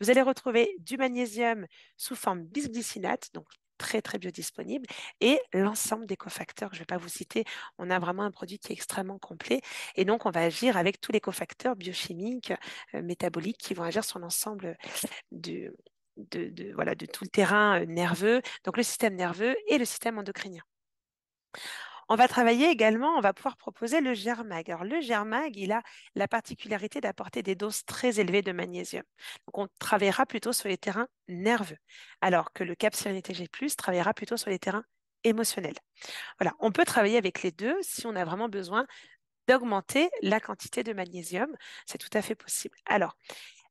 Vous allez retrouver du magnésium sous forme bisglycinate, donc très très biodisponible, et l'ensemble des cofacteurs que je ne vais pas vous citer. On a vraiment un produit qui est extrêmement complet, et donc on va agir avec tous les cofacteurs biochimiques, métaboliques qui vont agir sur l'ensemble du, voilà, de tout le terrain nerveux, donc le système nerveux et le système endocrinien. On va travailler également, on va pouvoir proposer le Germag. Alors, le Germag, il a la particularité d'apporter des doses très élevées de magnésium. Donc, on travaillera plutôt sur les terrains nerveux, alors que le Cap Sérénité G+, travaillera plutôt sur les terrains émotionnels. Voilà, on peut travailler avec les deux si on a vraiment besoin d'augmenter la quantité de magnésium. C'est tout à fait possible. Alors,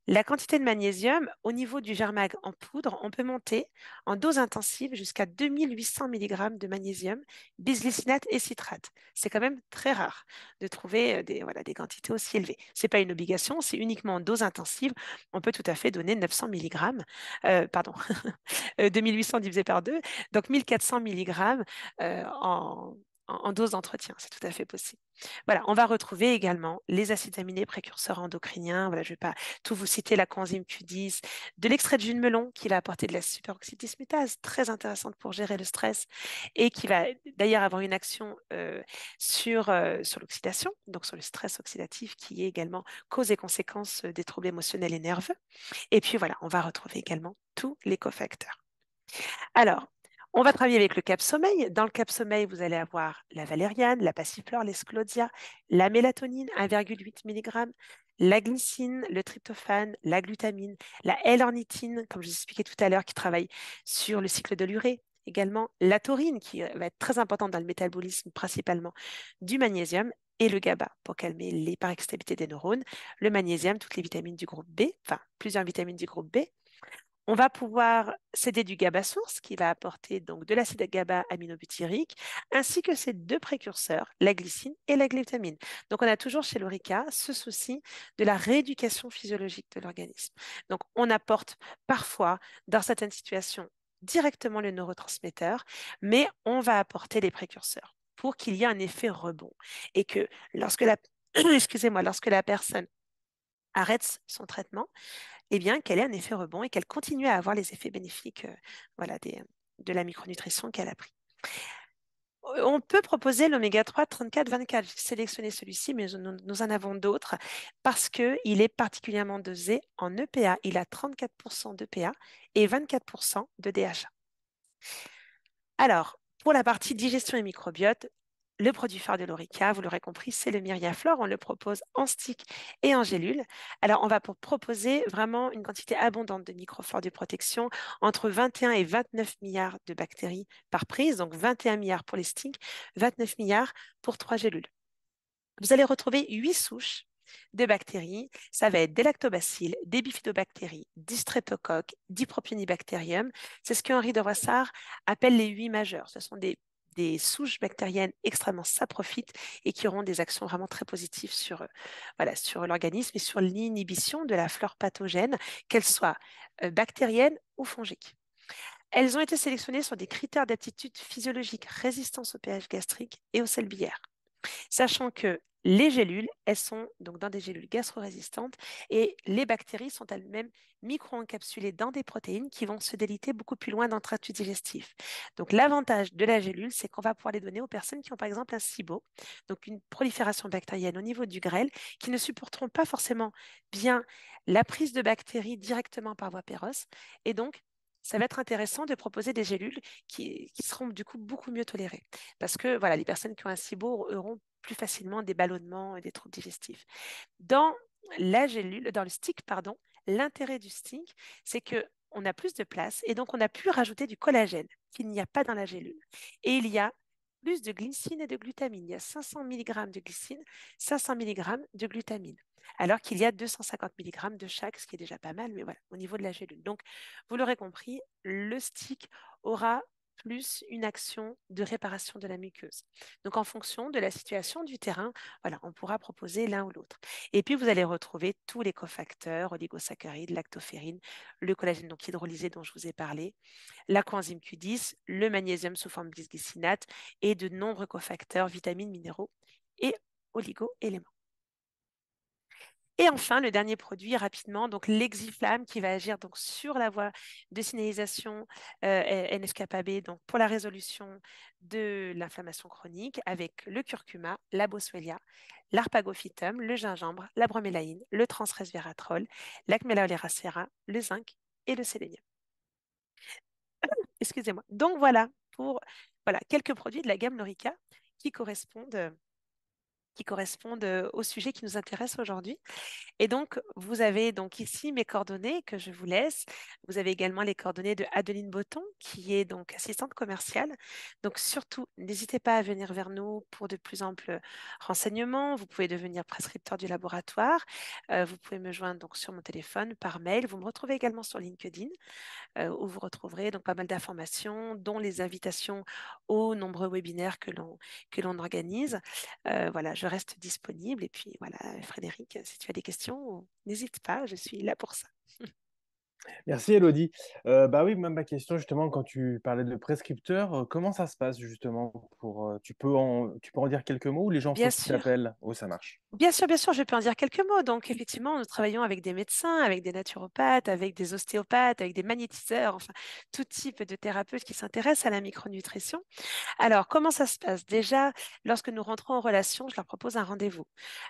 la quantité de magnésium au niveau du Germag en poudre, on peut monter en dose intensive jusqu'à 2800 mg de magnésium, bisglycinate et citrate. C'est quand même très rare de trouver voilà, des quantités aussi élevées. Ce n'est pas une obligation, c'est uniquement en dose intensive. On peut tout à fait donner 900 mg, pardon, 2800 divisé par 2, donc 1400 mg en dose d'entretien. C'est tout à fait possible. Voilà, on va retrouver également les acides aminés précurseurs endocriniens. Voilà, je ne vais pas tout vous citer, la coenzyme Q10, de l'extrait de jus de melon qui va apporter de la superoxydismutase, très intéressante pour gérer le stress et qui va d'ailleurs avoir une action sur l'oxydation, donc sur le stress oxydatif qui est également cause et conséquence des troubles émotionnels et nerveux. Et puis voilà, on va retrouver également tous les cofacteurs. Alors, on va travailler avec le cap sommeil. Dans le cap sommeil, vous allez avoir la valériane, la passiflore, l'esclodia, la mélatonine, 1,8 mg, la glycine, le tryptophane, la glutamine, la L-ornithine, comme je vous expliquais tout à l'heure, qui travaille sur le cycle de l'urée. Également, la taurine, qui va être très importante dans le métabolisme, principalement du magnésium, et le GABA pour calmer l'hyperexcitabilité des neurones, le magnésium, toutes les vitamines du groupe B, enfin plusieurs vitamines du groupe B. On va pouvoir céder du GABA source qui va apporter donc de l'acide GABA aminobutyrique ainsi que ses deux précurseurs, la glycine et la glutamine. Donc on a toujours chez l'Orica ce souci de la rééducation physiologique de l'organisme. Donc on apporte parfois dans certaines situations directement le neurotransmetteur, mais on va apporter les précurseurs pour qu'il y ait un effet rebond et que lorsque la excusez-moi, lorsque la personne arrête son traitement, eh bien, qu'elle ait un effet rebond et qu'elle continue à avoir les effets bénéfiques voilà, de la micronutrition qu'elle a pris. On peut proposer l'oméga 3 34-24. J'ai sélectionné celui-ci, mais nous en avons d'autres parce qu'il est particulièrement dosé en EPA. Il a 34% d'EPA et 24% de DHA. Alors, pour la partie digestion et microbiote, le produit phare de l'Orica, vous l'aurez compris, c'est le Myriaflore. On le propose en stick et en gélule. Alors, on va proposer vraiment une quantité abondante de microflore de protection, entre 21 et 29 milliards de bactéries par prise, donc 21 milliards pour les sticks, 29 milliards pour 3 gélules. Vous allez retrouver 8 souches de bactéries. Ça va être des lactobacilles, des bifidobactéries, du streptocoque, dipropionibacterium. C'est ce que Henri de Roissard appelle les 8 majeurs. Ce sont des souches bactériennes extrêmement saprophytes et qui auront des actions vraiment très positives sur, voilà, sur l'organisme et sur l'inhibition de la flore pathogène, qu'elle soit bactérienne ou fongique. Elles ont été sélectionnées sur des critères d'aptitude physiologique, résistance au pH gastrique et au sel biliaire. Sachant que les gélules, elles sont donc dans des gélules gastro-résistantes et les bactéries sont elles-mêmes micro-encapsulées dans des protéines qui vont se déliter beaucoup plus loin dans le tract digestif. Donc l'avantage de la gélule, c'est qu'on va pouvoir les donner aux personnes qui ont par exemple un SIBO, donc une prolifération bactérienne au niveau du grêle, qui ne supporteront pas forcément bien la prise de bactéries directement par voie pérosse. Et donc, ça va être intéressant de proposer des gélules qui seront du coup beaucoup mieux tolérées. Parce que voilà, les personnes qui ont un SIBO auront plus facilement des ballonnements et des troubles digestifs. Dans la gélule, dans le stick, pardon, l'intérêt du stick, c'est que on a plus de place et donc on a pu rajouter du collagène qu'il n'y a pas dans la gélule. Et il y a plus de glycine et de glutamine. Il y a 500 mg de glycine, 500 mg de glutamine, alors qu'il y a 250 mg de chaque, ce qui est déjà pas mal, mais voilà, au niveau de la gélule. Donc, vous l'aurez compris, le stick aura plus une action de réparation de la muqueuse. Donc, en fonction de la situation du terrain, voilà, on pourra proposer l'un ou l'autre. Et puis, vous allez retrouver tous les cofacteurs, oligosaccharides, lactoferrine, le collagène donc hydrolysé dont je vous ai parlé, la coenzyme Q10, le magnésium sous forme de bisglycinate et de nombreux cofacteurs, vitamines, minéraux et oligo-éléments. Et enfin, le dernier produit rapidement, donc l'exiflamme qui va agir donc sur la voie de signalisation NF-κB, donc pour la résolution de l'inflammation chronique avec le curcuma, la boswellia, l'arpagophytum, le gingembre, la bromélaïne, le transresveratrol, l'acmella oleracea, le zinc et le sélénium. Excusez-moi. Donc voilà pour voilà, quelques produits de la gamme Lorica qui correspondent au sujet qui nous intéresse aujourd'hui. Et donc, vous avez donc ici mes coordonnées que je vous laisse. Vous avez également les coordonnées de Adeline Botton, qui est donc assistante commerciale. Donc, surtout, n'hésitez pas à venir vers nous pour de plus amples renseignements. Vous pouvez devenir prescripteur du laboratoire. Vous pouvez me joindre donc sur mon téléphone, par mail. Vous me retrouvez également sur LinkedIn, où vous retrouverez donc pas mal d'informations, dont les invitations aux nombreux webinaires que l'on organise. Voilà, je reste disponible. Et puis voilà, Frédéric, si tu as des questions, n'hésite pas, je suis là pour ça. Merci Elodie. Bah oui, même ma question justement, quand tu parlais de prescripteur, comment ça se passe justement pour, tu peux en dire quelques mots ou les gens faut Bien qu'ils sûr. t'appellent? Oh, ça marche. Bien sûr, je peux en dire quelques mots. Donc, effectivement, nous travaillons avec des médecins, avec des naturopathes, avec des ostéopathes, avec des magnétiseurs, enfin, tout type de thérapeutes qui s'intéressent à la micronutrition. Alors, comment ça se passe? Déjà, lorsque nous rentrons en relation, je leur propose un rendez-vous.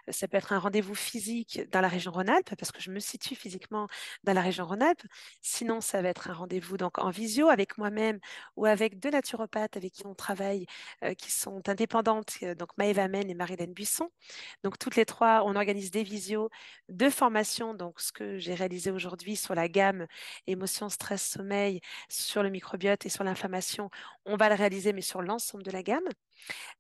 Ça peut être un rendez-vous physique dans la région Rhône-Alpes, parce que je me situe physiquement dans la région Rhône-Alpes. Sinon, ça va être un rendez-vous donc en visio avec moi-même ou avec deux naturopathes avec qui on travaille, qui sont indépendantes, donc Maëva Men et Marilène Buisson. Donc, toutes les trois, on organise des visios de formation, donc ce que j'ai réalisé aujourd'hui sur la gamme émotion, stress, sommeil, sur le microbiote et sur l'inflammation, on va le réaliser, mais sur l'ensemble de la gamme.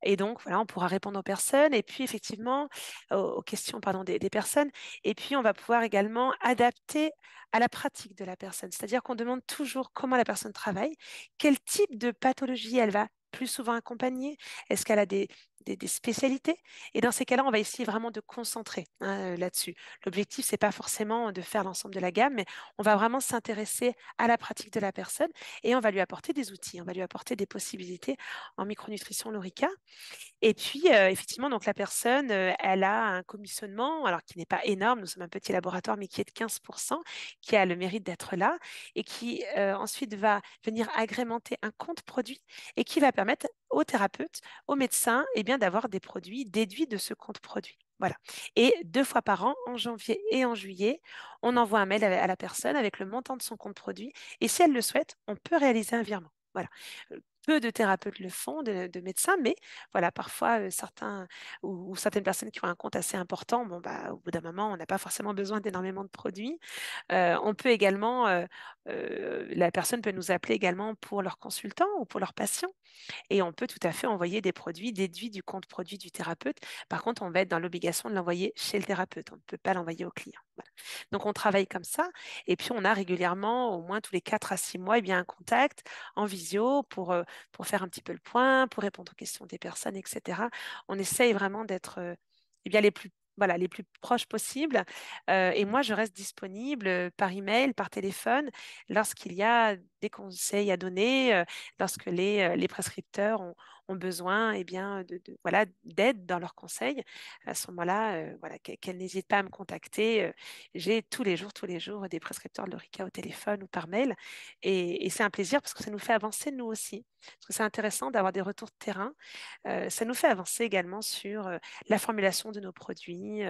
Et donc, voilà, on pourra répondre aux personnes et puis effectivement aux questions pardon, des personnes. Et puis, on va pouvoir également adapter à la pratique de la personne. C'est-à-dire qu'on demande toujours comment la personne travaille, quel type de pathologie elle va plus souvent accompagner, est-ce qu'elle a des spécialités? Et dans ces cas-là, on va essayer vraiment de concentrer là-dessus. L'objectif, c'est pas forcément de faire l'ensemble de la gamme, mais on va vraiment s'intéresser à la pratique de la personne et on va lui apporter des outils, on va lui apporter des possibilités en micronutrition Lorica. Et puis, effectivement, donc la personne, elle a un commissionnement, alors qui n'est pas énorme, nous sommes un petit laboratoire, mais qui est de 15%, qui a le mérite d'être là et qui ensuite va venir agrémenter un compte produit et qui va permettre aux thérapeutes, aux médecins, eh bien, d'avoir des produits déduits de ce compte produit. Voilà. Et 2 fois par an, en janvier et en juillet, on envoie un mail à la personne avec le montant de son compte produit. Et si elle le souhaite, on peut réaliser un virement. Voilà. Peu de thérapeutes le font, de médecins, mais voilà, parfois certains ou certaines personnes qui ont un compte assez important, bon bah au bout d'un moment, on n'a pas forcément besoin d'énormément de produits. On peut également, la personne peut nous appeler également pour leurs consultants ou pour leurs patients. Et on peut tout à fait envoyer des produits déduits du compte produit du thérapeute. Par contre, on va être dans l'obligation de l'envoyer chez le thérapeute. On ne peut pas l'envoyer au client. Voilà. Donc, on travaille comme ça. Et puis, on a régulièrement, au moins tous les 4 à 6 mois, eh bien, un contact en visio pour faire un petit peu le point, pour répondre aux questions des personnes, etc. On essaye vraiment d'être eh bien, les plus proches possibles. Et moi, je reste disponible par email, par téléphone, lorsqu'il y a des conseils à donner, lorsque les prescripteurs ont besoin eh bien, voilà, d'aide dans leurs conseils. À ce moment-là, voilà, qu'elles n'hésitent pas à me contacter. J'ai tous les jours, des prescripteurs de l'Orica au téléphone ou par mail. Et c'est un plaisir parce que ça nous fait avancer nous aussi. Parce que c'est intéressant d'avoir des retours de terrain. Ça nous fait avancer également sur la formulation de nos produits,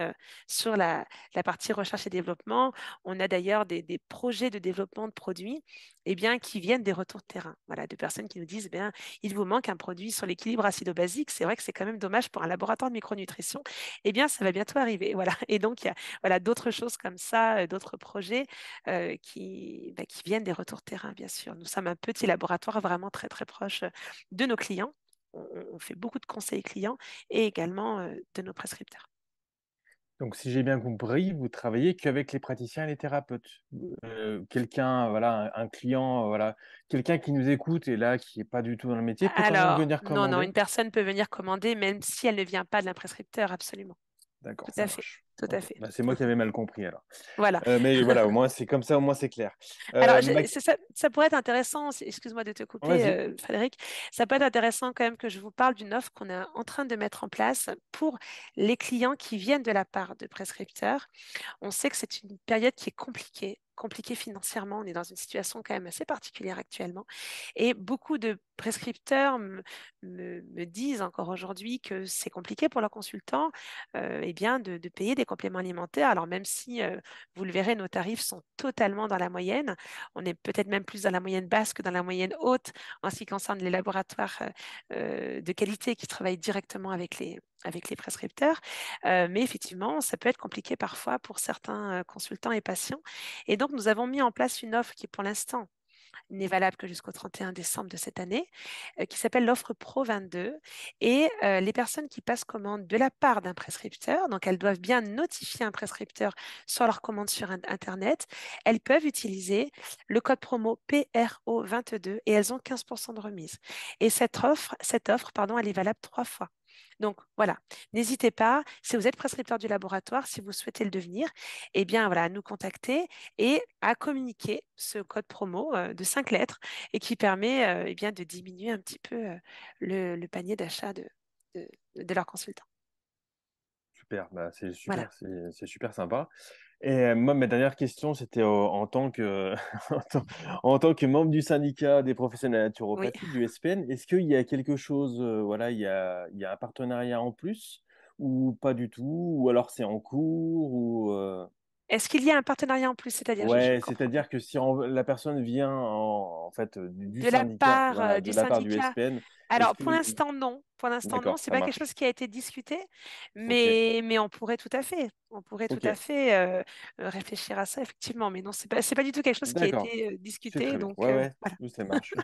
sur la partie recherche et développement. On a d'ailleurs des projets de développement de produits eh bien, qui viennent des retours de terrain. Voilà, de personnes qui nous disent, eh bien, il vous manque un produit sur l'équilibre acido-basique. C'est vrai que c'est quand même dommage pour un laboratoire de micronutrition. Eh bien, ça va bientôt arriver. Voilà. Et donc, il y a voilà, d'autres choses comme ça, d'autres projets qui viennent des retours de terrain, bien sûr. Nous sommes un petit laboratoire vraiment très, très proche de nos clients. On fait beaucoup de conseils clients et également de nos prescripteurs. Donc, si j'ai bien compris, vous travaillez qu'avec les praticiens et les thérapeutes. Quelqu'un, voilà, un client, voilà, quelqu'un qui nous écoute et là, qui n'est pas du tout dans le métier, peut quand même Alors, venir non, non, commander. une personne peut venir commander même si elle ne vient pas d'un prescripteur, absolument. D'accord, Tout ça à fait, marche. tout à Ok, fait. bah, c'est moi qui avais mal compris alors. Voilà. Mais voilà, au moins c'est comme ça, au moins c'est clair. Alors, Ma... ça pourrait être intéressant, excuse-moi de te couper, Vas-y. Frédéric, ça peut être intéressant quand même que je vous parle d'une offre qu'on est en train de mettre en place pour les clients qui viennent de la part de prescripteurs. On sait que c'est une période qui est compliquée financièrement. On est dans une situation quand même assez particulière actuellement. Et beaucoup de prescripteurs me disent encore aujourd'hui que c'est compliqué pour leurs consultants eh bien de payer les compléments alimentaires. Alors même si, vous le verrez, nos tarifs sont totalement dans la moyenne, on est peut-être même plus dans la moyenne basse que dans la moyenne haute en ce qui concerne les laboratoires de qualité qui travaillent directement avec les prescripteurs. Mais effectivement, ça peut être compliqué parfois pour certains consultants et patients. Et donc, nous avons mis en place une offre qui, pour l'instant, n'est valable que jusqu'au 31 décembre de cette année, qui s'appelle l'offre Pro 22. Et les personnes qui passent commande de la part d'un prescripteur, donc elles doivent bien notifier un prescripteur sur leur commande sur Internet, elles peuvent utiliser le code promo PRO22 et elles ont 15% de remise. Et cette offre, pardon, elle est valable 3 fois. Donc voilà, n'hésitez pas, si vous êtes prescripteur du laboratoire, si vous souhaitez le devenir, eh bien voilà, à nous contacter et à communiquer ce code promo de 5 lettres et qui permet eh bien, de diminuer un petit peu le panier d'achat de leurs consultants. Super, bah, Voilà. c'est super sympa. Et moi, ma dernière question, c'était en tant que, en tant que membre du syndicat des professionnels de la Oui. naturopathie, du SPN, est-ce qu'il y a quelque chose, voilà, il y a un partenariat en plus ou pas du tout, ou alors c'est en cours, ou Est-ce qu'il y a un partenariat en plus, c'est-à-dire, je ne ouais, comprends pas. c'est-à-dire que si la personne vient en fait du De la syndicat, part voilà, de du la part du syndicat? SPN, est-ce Alors, que pour l'instant, non. Pour l'instant, non. d'accord, C'est ça pas quelque chose marche. qui a été discuté, Ok, mais on pourrait tout à fait. On pourrait tout ok, à fait réfléchir à ça, effectivement. Mais non, c'est pas du tout quelque chose qui a d'accord. été C'est discuté. très bien. Donc, Ouais, ouais, voilà. ça marche.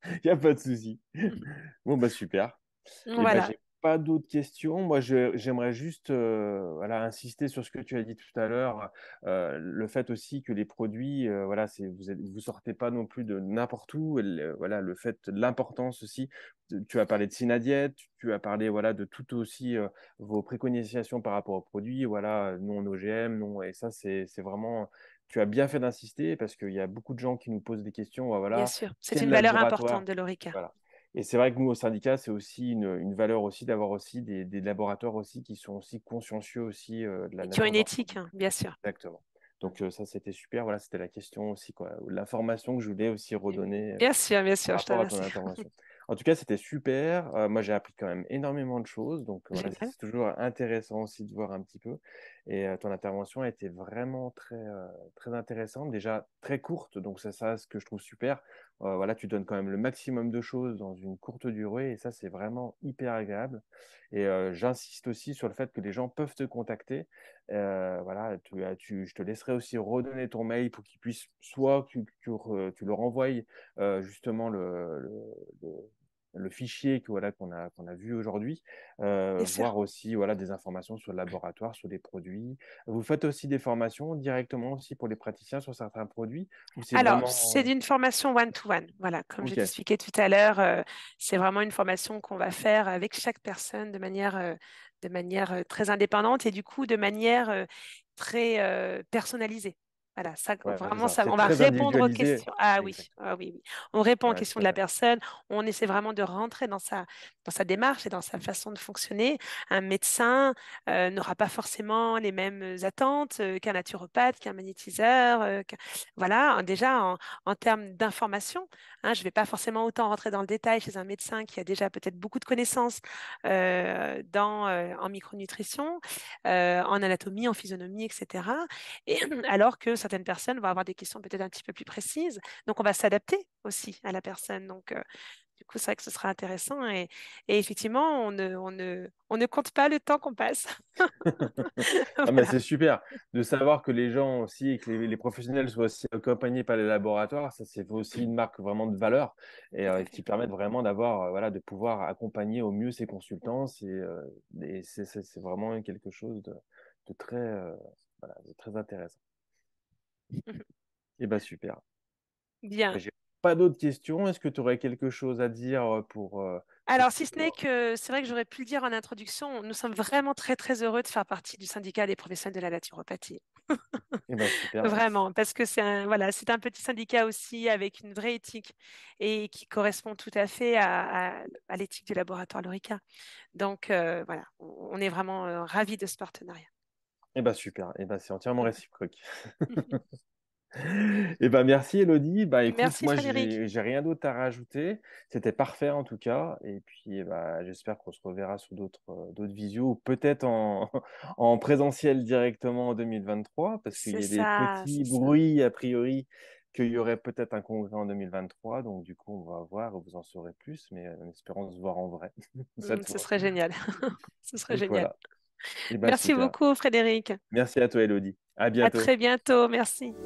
Il n'y a pas de souci. Bon, bah super. Et ben, Voilà, j'ai pas d'autres questions. Moi, j'aimerais juste voilà, insister sur ce que tu as dit tout à l'heure. Le fait aussi que les produits, voilà, vous sortez pas non plus de n'importe où. Voilà, le fait, l'importance aussi. Tu as parlé de Synadiète, tu as parlé voilà, de tout aussi vos préconisations par rapport aux produits. Voilà, non OGM, non. Et ça, c'est vraiment. Tu as bien fait d'insister parce qu'il y a beaucoup de gens qui nous posent des questions. bien Voilà, sûr. C'est quel une valeur importante laboratoire? de l'ORECA. Voilà. Et c'est vrai que nous, au syndicat, c'est aussi une valeur aussi d'avoir aussi des laboratoires aussi qui sont aussi consciencieux aussi de la Et qui ont nature une de leurs éthique, produits. hein, bien sûr. Exactement. Donc ça, c'était super. Voilà, c'était la question aussi, quoi. L'information que je voulais aussi redonner Bien par sûr, je te rapport à ton remercie. intervention. En tout cas, c'était super. Moi, j'ai appris quand même énormément de choses. Donc voilà, Génial. c'est toujours intéressant aussi de voir un petit peu. Et ton intervention a été vraiment très intéressante. Déjà très courte. Donc c'est ça ce que je trouve super. Voilà, tu donnes quand même le maximum de choses dans une courte durée. Et ça, c'est vraiment hyper agréable. Et j'insiste aussi sur le fait que les gens peuvent te contacter. Voilà, je te laisserai aussi redonner ton mail pour qu'ils puissent soit tu leur envoies justement le fichier voilà, qu'on a vu aujourd'hui, Bien voir sûr. aussi voilà, des informations sur le laboratoire, sur les produits. Vous faites aussi des formations directement aussi pour les praticiens sur certains produits ou c'est Alors, c'est vraiment... une formation one-to-one. Voilà, comme je Ok, t'expliquais tout à l'heure, c'est vraiment une formation qu'on va faire avec chaque personne de manière très indépendante et du coup de manière très personnalisée. Voilà, ça, ouais, c'est vraiment, ça. ça, C'est on va très répondre aux individualisé. questions. Ah oui, Exact. ah oui, oui. On répond aux Ouais, questions tout de à la fait. personne. On essaie vraiment de rentrer dans sa démarche et dans sa façon de fonctionner. Un médecin n'aura pas forcément les mêmes attentes qu'un naturopathe, qu'un magnétiseur. Voilà, déjà en termes d'information, hein, je ne vais pas forcément autant rentrer dans le détail chez un médecin qui a déjà peut-être beaucoup de connaissances en micronutrition, en anatomie, en physionomie, etc. Et, alors que certaines personnes vont avoir des questions peut-être un petit peu plus précises. Donc, on va s'adapter aussi à la personne. Donc, du coup, c'est vrai que ce sera intéressant. Et effectivement, on ne compte pas le temps qu'on passe. Ah, mais Voilà. c'est super de savoir que les gens aussi et que les professionnels soient aussi accompagnés par les laboratoires. Ça, c'est aussi une marque vraiment de valeur et Tout à qui fait. permettent vraiment d'avoir, voilà, de pouvoir accompagner au mieux ces consultants. Et c'est vraiment quelque chose de très, voilà, de très intéressant. Et ben super. Bien. J'ai pas d'autres questions. Est-ce que tu aurais quelque chose à dire pour Alors, si ce n'est que c'est vrai que j'aurais pu le dire en introduction, nous sommes vraiment très, très heureux de faire partie du syndicat des professionnels de la naturopathie. Eh ben super. Vraiment, parce que voilà, c'est un petit syndicat aussi avec une vraie éthique et qui correspond tout à fait à l'éthique du laboratoire Lorica. Donc, voilà, on est vraiment ravis de ce partenariat. Eh ben super. Eh ben c'est entièrement réciproque. Eh ben, merci Elodie. Bah, écoute, Merci moi, Frédéric. j'ai rien d'autre à rajouter. C'était parfait en tout cas. Et puis, bah, j'espère qu'on se reverra sur d'autres visios, ou peut-être en présentiel directement en 2023, parce qu'il C'est y a des ça, petits c'est ça. bruits, a priori, qu'il y aurait peut-être un congrès en 2023. Donc, du coup, on va voir, vous en saurez plus, mais en espérant se voir en vrai cette Ce fois. serait génial. Ce serait Donc, génial. voilà. Eh ben, Merci super. beaucoup Frédéric. Merci à toi, Elodie. À À bientôt. très bientôt. Merci.